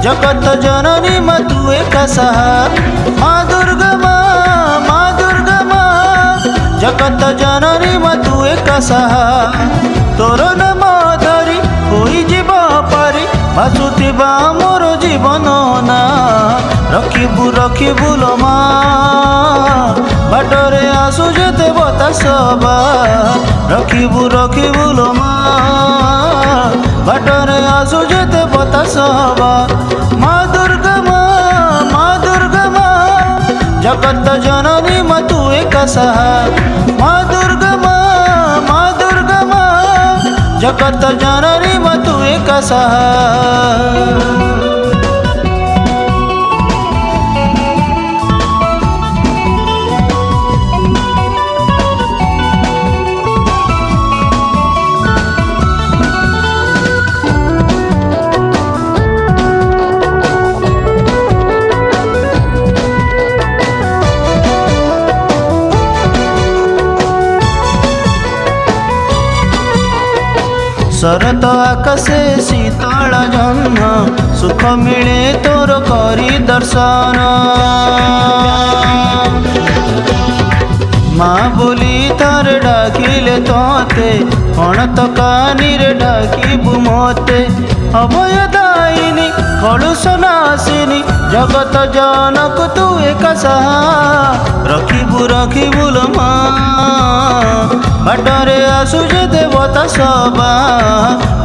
जगत जननी माँ तू एक सहा। माँ दुर्गा माँ जगत जननी माँ तू एक सहा। तोर नाम धरी होई जीव पारी भासुथिबा मोर जीवन ना। रखिबु लो माँ बाटरे आसु जेते बतासबा। रखिबु लो माँ बाटरे आसु जेते बतासबा। माँ दुर्गा माँ जगत जननी माँ तू एक सहा। माँ दुर्गा माँ जगत जननी माँ तू एक सहा। शरत आकाशे शीतल जह्न सुख मिले तोर करी दर्शन। माँ बोली थारे डाकिले तोते कण तो कानी रे डाकिबु मोते। अभय दायिनी कलुष नाशिनी जगत जनक तू एक सहा। रखिबु लो माँ बाटरे आसु जेते बतासबा।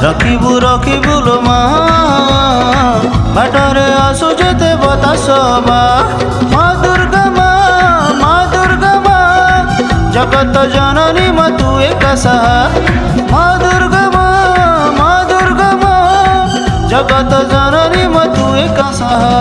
रखिबु लो माँ बाटरे आसु जेते बतासबा। माँ दुर्गा माँ जगत जननी माँ तू एक सहा। माँ दुर्गा माँ जगत जननी माँ तू एक सहा।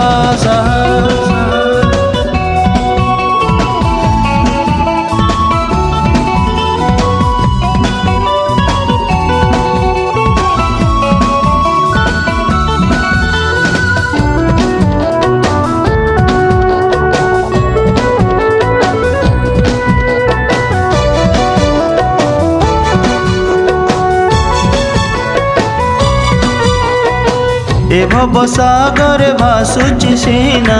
ए भव सागरे भासुची सीना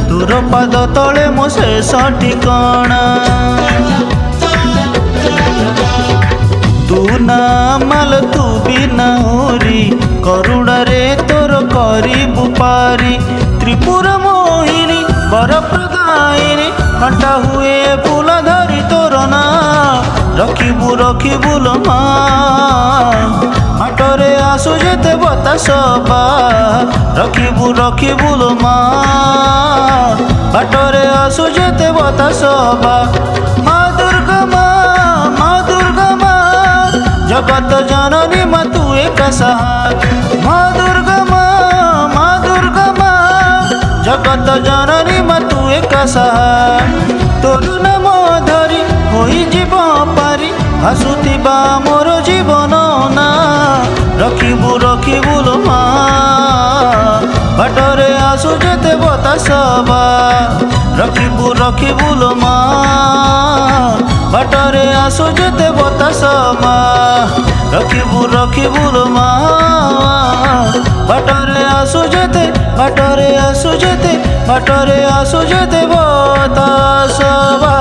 तोर पाद तले मो शेष ठिकाना। तू ना माल तू भी नारी करुणा रे तोर करिबु पारी। त्रिपुर मोहिनी वर प्रदायिनी घंटा हुए फूल धरी तोर ना। रखिबु लो माँ बाटरे आसु जेते बतासबा। रखिबु लो माँ बाटरे आसु जेते बतासबा। माँ दुर्गा माँ जगत जननी माँ तू एक सहा। माँ दुर्गा माँ जगत जननी माँ तू एक सहा। तोर नाम धरी होई जीव पारी भासुथिबा मोर जीवन ना। रखिबु लो माँ बाटरे आसु जेते बतासबा। रखिबु लो माँ बाटरे आसु जेते बतासबा। रखिबु लो माँ बाटरे आसु जेते बतासबा।